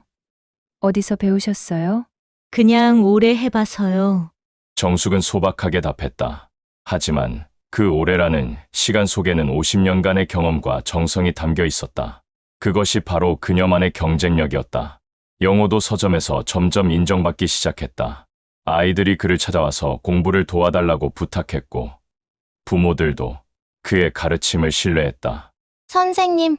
어디서 배우셨어요? 그냥 오래 해봐서요. 정숙은 소박하게 답했다. 하지만 그 오래라는 시간 속에는 50년간의 경험과 정성이 담겨 있었다. 그것이 바로 그녀만의 경쟁력이었다. 영호도 서점에서 점점 인정받기 시작했다. 아이들이 그를 찾아와서 공부를 도와달라고 부탁했고, 부모들도 그의 가르침을 신뢰했다. 선생님,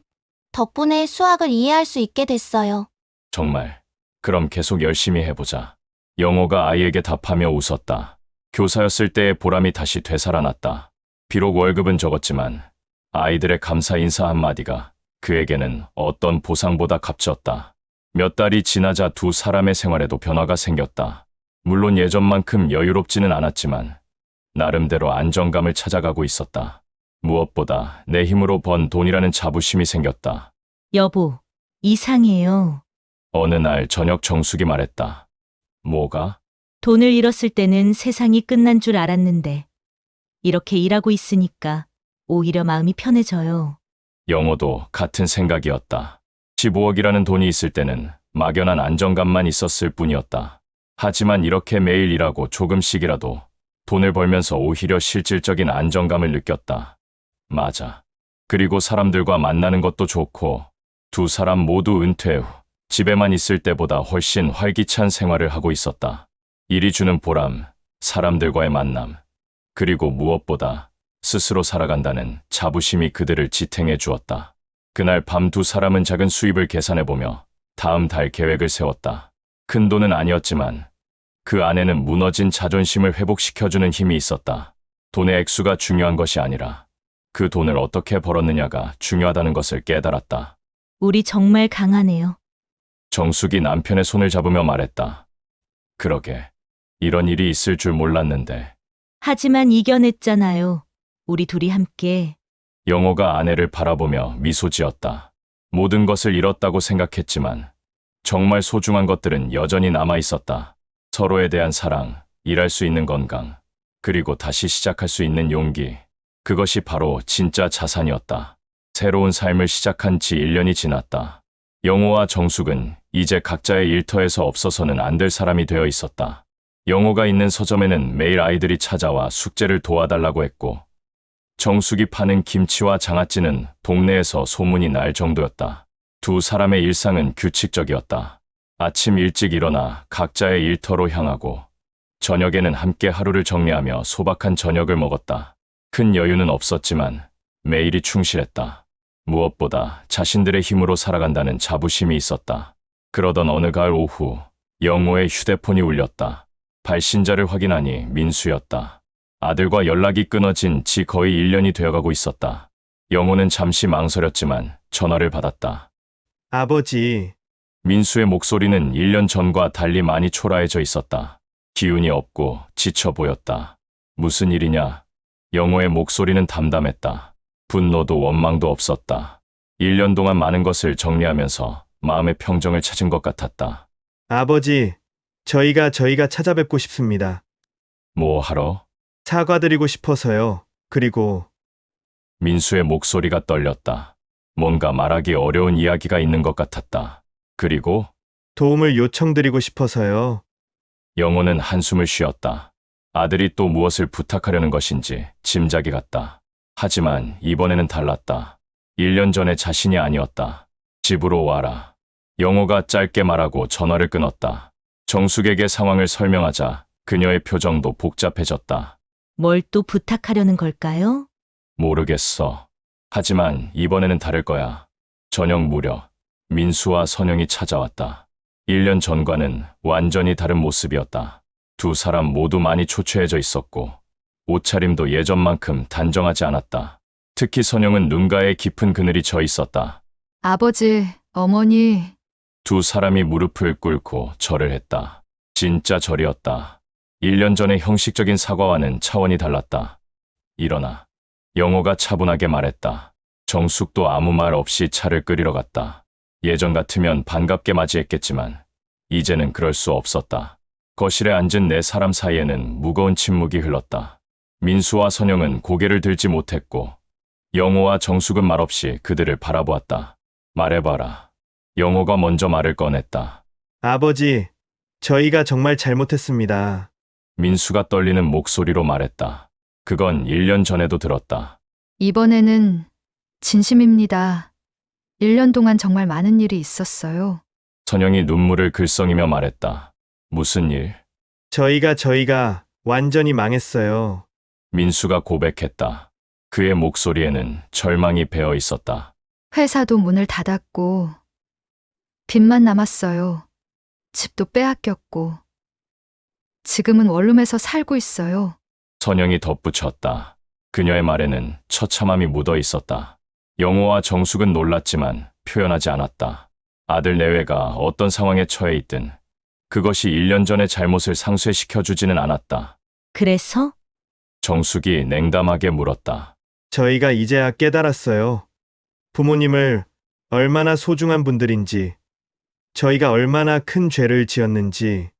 덕분에 수학을 이해할 수 있게 됐어요. 정말. 그럼 계속 열심히 해보자. 영호가 아이에게 답하며 웃었다. 교사였을 때의 보람이 다시 되살아났다. 비록 월급은 적었지만 아이들의 감사 인사 한마디가 그에게는 어떤 보상보다 값졌다. 몇 달이 지나자 두 사람의 생활에도 변화가 생겼다. 물론 예전만큼 여유롭지는 않았지만 나름대로 안정감을 찾아가고 있었다. 무엇보다 내 힘으로 번 돈이라는 자부심이 생겼다. 여보, 이상해요. 어느 날 저녁 정숙이 말했다. 뭐가? 돈을 잃었을 때는 세상이 끝난 줄 알았는데 이렇게 일하고 있으니까 오히려 마음이 편해져요. 영호도 같은 생각이었다. 15억이라는 돈이 있을 때는 막연한 안정감만 있었을 뿐이었다. 하지만 이렇게 매일 일하고 조금씩이라도 돈을 벌면서 오히려 실질적인 안정감을 느꼈다. 맞아. 그리고 사람들과 만나는 것도 좋고 두 사람 모두 은퇴 후 집에만 있을 때보다 훨씬 활기찬 생활을 하고 있었다. 일이 주는 보람, 사람들과의 만남, 그리고 무엇보다 스스로 살아간다는 자부심이 그들을 지탱해 주었다. 그날 밤 두 사람은 작은 수입을 계산해보며 다음 달 계획을 세웠다. 큰 돈은 아니었지만 그 안에는 무너진 자존심을 회복시켜주는 힘이 있었다. 돈의 액수가 중요한 것이 아니라 그 돈을 어떻게 벌었느냐가 중요하다는 것을 깨달았다. 우리 정말 강하네요. 정숙이 남편의 손을 잡으며 말했다. 그러게, 이런 일이 있을 줄 몰랐는데. 하지만 이겨냈잖아요. 우리 둘이 함께. 영호가 아내를 바라보며 미소 지었다. 모든 것을 잃었다고 생각했지만 정말 소중한 것들은 여전히 남아 있었다. 서로에 대한 사랑, 일할 수 있는 건강, 그리고 다시 시작할 수 있는 용기. 그것이 바로 진짜 자산이었다. 새로운 삶을 시작한 지 1년이 지났다. 영호와 정숙은 이제 각자의 일터에서 없어서는 안 될 사람이 되어 있었다. 영호가 있는 서점에는 매일 아이들이 찾아와 숙제를 도와달라고 했고, 정숙이 파는 김치와 장아찌는 동네에서 소문이 날 정도였다. 두 사람의 일상은 규칙적이었다. 아침 일찍 일어나 각자의 일터로 향하고, 저녁에는 함께 하루를 정리하며 소박한 저녁을 먹었다. 큰 여유는 없었지만 매일이 충실했다. 무엇보다 자신들의 힘으로 살아간다는 자부심이 있었다. 그러던 어느 가을 오후, 영호의 휴대폰이 울렸다. 발신자를 확인하니 민수였다. 아들과 연락이 끊어진 지 거의 1년이 되어가고 있었다. 영호는 잠시 망설였지만 전화를 받았다. 아버지, 민수의 목소리는 1년 전과 달리 많이 초라해져 있었다. 기운이 없고 지쳐 보였다. 무슨 일이냐? 영호의 목소리는 담담했다. 분노도 원망도 없었다. 1년 동안 많은 것을 정리하면서 마음의 평정을 찾은 것 같았다. 아버지, 저희가 찾아뵙고 싶습니다. 뭐 하러? 사과드리고 싶어서요. 그리고 민수의 목소리가 떨렸다. 뭔가 말하기 어려운 이야기가 있는 것 같았다. 그리고 도움을 요청드리고 싶어서요. 영호는 한숨을 쉬었다. 아들이 또 무엇을 부탁하려는 것인지 짐작이 갔다. 하지만 이번에는 달랐다. 1년 전의 자신이 아니었다. 집으로 와라. 영호가 짧게 말하고 전화를 끊었다. 정숙에게 상황을 설명하자 그녀의 표정도 복잡해졌다. 뭘 또 부탁하려는 걸까요? 모르겠어. 하지만 이번에는 다를 거야. 저녁 무렵 민수와 선영이 찾아왔다. 1년 전과는 완전히 다른 모습이었다. 두 사람 모두 많이 초췌해져 있었고 옷차림도 예전만큼 단정하지 않았다. 특히 선영은 눈가에 깊은 그늘이 져 있었다. 아버지, 어머니, 두 사람이 무릎을 꿇고 절을 했다. 진짜 절이었다. 1년 전의 형식적인 사과와는 차원이 달랐다. 일어나. 영호가 차분하게 말했다. 정숙도 아무 말 없이 차를 끓이러 갔다. 예전 같으면 반갑게 맞이했겠지만 이제는 그럴 수 없었다. 거실에 앉은 네 사람 사이에는 무거운 침묵이 흘렀다. 민수와 선영은 고개를 들지 못했고 영호와 정숙은 말없이 그들을 바라보았다. 말해봐라. 영호가 먼저 말을 꺼냈다. 아버지, 저희가 정말 잘못했습니다. 민수가 떨리는 목소리로 말했다. 그건 1년 전에도 들었다. 이번에는 진심입니다. 1년 동안 정말 많은 일이 있었어요. 선영이 눈물을 글썽이며 말했다. 무슨 일? 저희가 완전히 망했어요. 민수가 고백했다. 그의 목소리에는 절망이 배어 있었다. 회사도 문을 닫았고, 빚만 남았어요. 집도 빼앗겼고, 지금은 원룸에서 살고 있어요. 선영이 덧붙였다. 그녀의 말에는 처참함이 묻어 있었다. 영호와 정숙은 놀랐지만 표현하지 않았다. 아들 내외가 어떤 상황에 처해 있든 그것이 1년 전의 잘못을 상쇄시켜주지는 않았다. 그래서? 정숙이 냉담하게 물었다. 저희가 이제야 깨달았어요. 부모님을 얼마나 소중한 분들인지, 저희가 얼마나 큰 죄를 지었는지.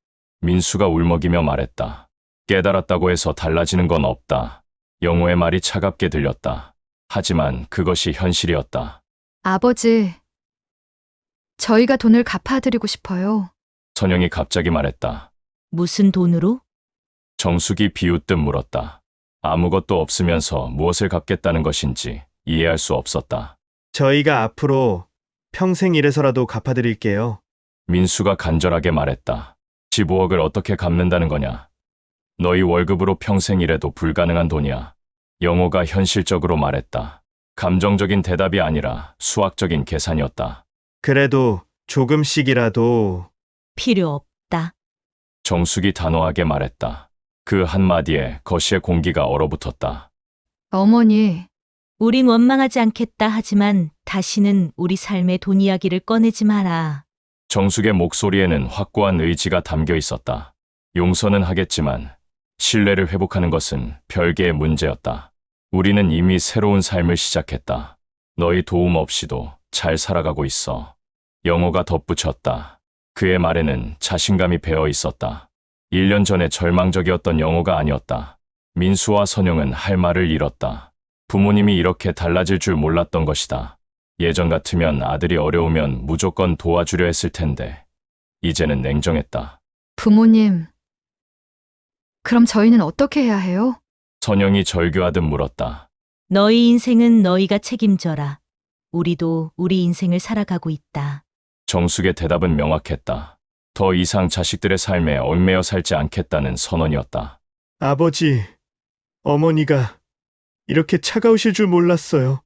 민수가 울먹이며 말했다. 깨달았다고 해서 달라지는 건 없다. 영호의 말이 차갑게 들렸다. 하지만 그것이 현실이었다. 아버지, 저희가 돈을 갚아드리고 싶어요. 선영이 갑자기 말했다. 무슨 돈으로? 정숙이 비웃듯 물었다. 아무것도 없으면서 무엇을 갚겠다는 것인지 이해할 수 없었다. 저희가 앞으로 평생 일해서라도 갚아드릴게요. 민수가 간절하게 말했다. 15억을 어떻게 갚는다는 거냐? 너희 월급으로 평생 일해도 불가능한 돈이야. 영호가 현실적으로 말했다. 감정적인 대답이 아니라 수학적인 계산이었다. 그래도 조금씩이라도. 필요 없다. 정숙이 단호하게 말했다. 그 한마디에 거실의 공기가 얼어붙었다. 어머니, 우린 원망하지 않겠다 하지만 다시는 우리 삶의 돈 이야기를 꺼내지 마라. 정숙의 목소리에는 확고한 의지가 담겨 있었다. 용서는 하겠지만 신뢰를 회복하는 것은 별개의 문제였다. 우리는 이미 새로운 삶을 시작했다. 너희 도움 없이도 잘 살아가고 있어. 영호가 덧붙였다. 그의 말에는 자신감이 배어 있었다. 1년 전에 절망적이었던 영호가 아니었다. 민수와 선영은 할 말을 잃었다. 부모님이 이렇게 달라질 줄 몰랐던 것이다. 예전 같으면 아들이 어려우면 무조건 도와주려 했을 텐데 이제는 냉정했다. 부모님, 그럼 저희는 어떻게 해야 해요? 선영이 절규하듯 물었다. 너희 인생은 너희가 책임져라. 우리도 우리 인생을 살아가고 있다. 정숙의 대답은 명확했다. 더 이상 자식들의 삶에 얽매여 살지 않겠다는 선언이었다. 아버지, 어머니가 이렇게 차가우실 줄 몰랐어요.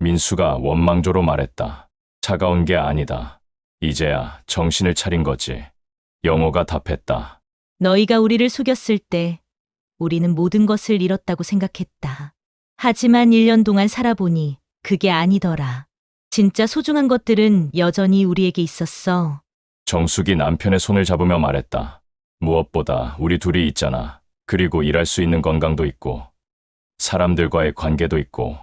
민수가 원망조로 말했다. 차가운 게 아니다. 이제야 정신을 차린 거지. 영호가 답했다. 너희가 우리를 속였을 때 우리는 모든 것을 잃었다고 생각했다. 하지만 1년 동안 살아보니 그게 아니더라. 진짜 소중한 것들은 여전히 우리에게 있었어. 정숙이 남편의 손을 잡으며 말했다. 무엇보다 우리 둘이 있잖아. 그리고 일할 수 있는 건강도 있고 사람들과의 관계도 있고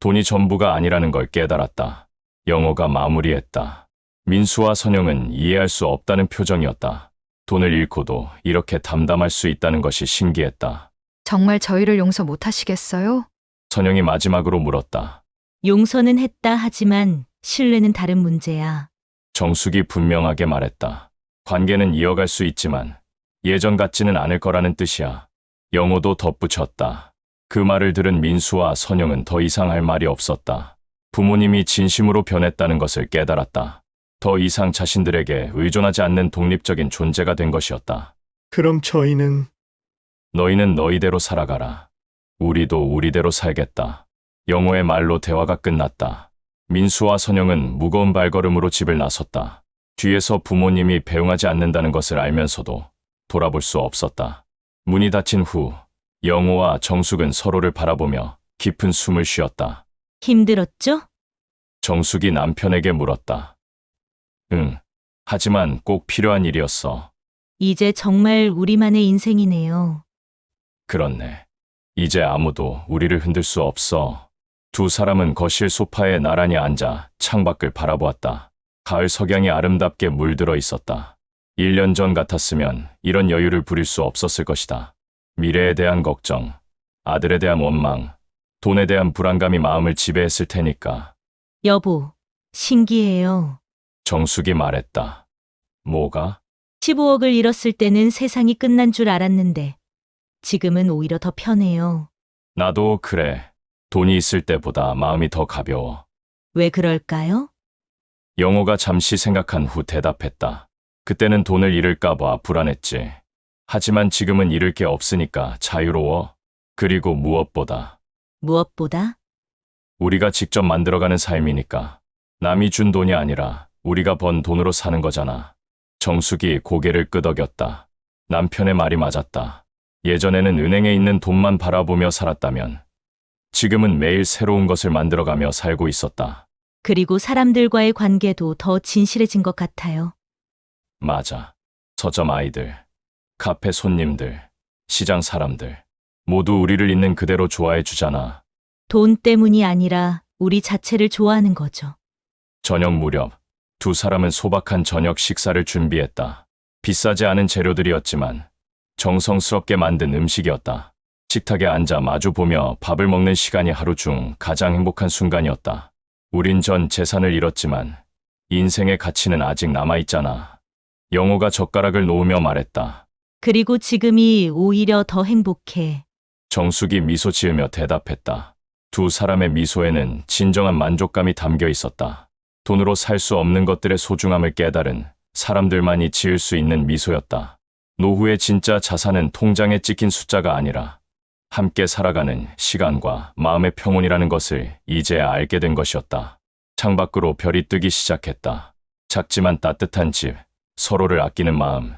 돈이 전부가 아니라는 걸 깨달았다. 영호가 마무리했다. 민수와 선영은 이해할 수 없다는 표정이었다. 돈을 잃고도 이렇게 담담할 수 있다는 것이 신기했다. 정말 저희를 용서 못 하시겠어요? 선영이 마지막으로 물었다. 용서는 했다 하지만 신뢰는 다른 문제야. 정숙이 분명하게 말했다. 관계는 이어갈 수 있지만 예전 같지는 않을 거라는 뜻이야. 영호도 덧붙였다. 그 말을 들은 민수와 선영은 더 이상 할 말이 없었다. 부모님이 진심으로 변했다는 것을 깨달았다. 더 이상 자신들에게 의존하지 않는 독립적인 존재가 된 것이었다. 그럼 저희는 너희는 너희대로 살아가라. 우리도 우리대로 살겠다. 영호의 말로 대화가 끝났다. 민수와 선영은 무거운 발걸음으로 집을 나섰다. 뒤에서 부모님이 배웅하지 않는다는 것을 알면서도 돌아볼 수 없었다. 문이 닫힌 후 영호와 정숙은 서로를 바라보며 깊은 숨을 쉬었다. 힘들었죠? 정숙이 남편에게 물었다. 응. 하지만 꼭 필요한 일이었어. 이제 정말 우리만의 인생이네요. 그렇네. 이제 아무도 우리를 흔들 수 없어. 두 사람은 거실 소파에 나란히 앉아 창밖을 바라보았다. 가을 석양이 아름답게 물들어 있었다. 1년 전 같았으면 이런 여유를 부릴 수 없었을 것이다. 미래에 대한 걱정, 아들에 대한 원망, 돈에 대한 불안감이 마음을 지배했을 테니까. 여보, 신기해요. 정숙이 말했다. 뭐가? 15억을 잃었을 때는 세상이 끝난 줄 알았는데 지금은 오히려 더 편해요. 나도 그래. 돈이 있을 때보다 마음이 더 가벼워. 왜 그럴까요? 영호가 잠시 생각한 후 대답했다. 그때는 돈을 잃을까봐 불안했지. 하지만 지금은 잃을 게 없으니까 자유로워. 그리고 무엇보다 무엇보다? 우리가 직접 만들어가는 삶이니까. 남이 준 돈이 아니라 우리가 번 돈으로 사는 거잖아. 정숙이 고개를 끄덕였다. 남편의 말이 맞았다. 예전에는 은행에 있는 돈만 바라보며 살았다면 지금은 매일 새로운 것을 만들어가며 살고 있었다. 그리고 사람들과의 관계도 더 진실해진 것 같아요. 맞아. 서점 아이들, 카페 손님들, 시장 사람들 모두 우리를 있는 그대로 좋아해 주잖아. 돈 때문이 아니라 우리 자체를 좋아하는 거죠. 저녁 무렵 두 사람은 소박한 저녁 식사를 준비했다. 비싸지 않은 재료들이었지만 정성스럽게 만든 음식이었다. 식탁에 앉아 마주보며 밥을 먹는 시간이 하루 중 가장 행복한 순간이었다. 우린 전 재산을 잃었지만 인생의 가치는 아직 남아있잖아. 영호가 젓가락을 놓으며 말했다. 그리고 지금이 오히려 더 행복해. 정숙이 미소 지으며 대답했다. 두 사람의 미소에는 진정한 만족감이 담겨 있었다. 돈으로 살 수 없는 것들의 소중함을 깨달은 사람들만이 지을 수 있는 미소였다. 노후의 진짜 자산은 통장에 찍힌 숫자가 아니라 함께 살아가는 시간과 마음의 평온이라는 것을 이제야 알게 된 것이었다. 창밖으로 별이 뜨기 시작했다. 작지만 따뜻한 집, 서로를 아끼는 마음,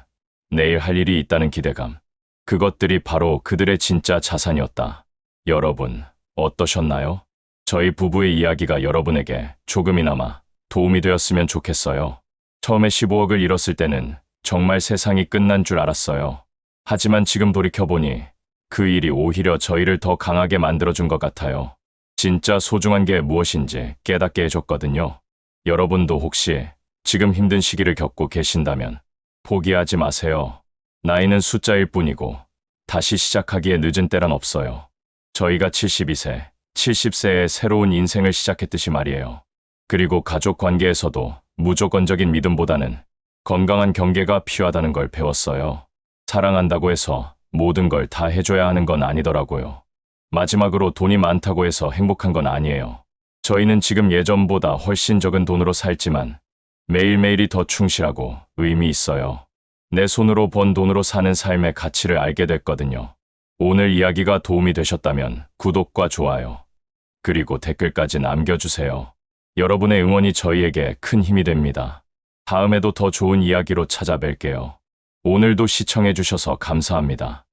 내일 할 일이 있다는 기대감. 그것들이 바로 그들의 진짜 자산이었다. 여러분, 어떠셨나요? 저희 부부의 이야기가 여러분에게 조금이나마 도움이 되었으면 좋겠어요. 처음에 15억을 잃었을 때는 정말 세상이 끝난 줄 알았어요. 하지만 지금 돌이켜보니 그 일이 오히려 저희를 더 강하게 만들어준 것 같아요. 진짜 소중한 게 무엇인지 깨닫게 해줬거든요. 여러분도 혹시 지금 힘든 시기를 겪고 계신다면 포기하지 마세요. 나이는 숫자일 뿐이고 다시 시작하기에 늦은 때란 없어요. 저희가 72세, 70세의 새로운 인생을 시작했듯이 말이에요. 그리고 가족 관계에서도 무조건적인 믿음보다는 건강한 경계가 필요하다는 걸 배웠어요. 사랑한다고 해서 모든 걸 다 해줘야 하는 건 아니더라고요. 마지막으로 돈이 많다고 해서 행복한 건 아니에요. 저희는 지금 예전보다 훨씬 적은 돈으로 살지만 매일매일이 더 충실하고 의미 있어요. 내 손으로 번 돈으로 사는 삶의 가치를 알게 됐거든요. 오늘 이야기가 도움이 되셨다면 구독과 좋아요, 그리고 댓글까지 남겨주세요. 여러분의 응원이 저희에게 큰 힘이 됩니다. 다음에도 더 좋은 이야기로 찾아뵐게요. 오늘도 시청해주셔서 감사합니다.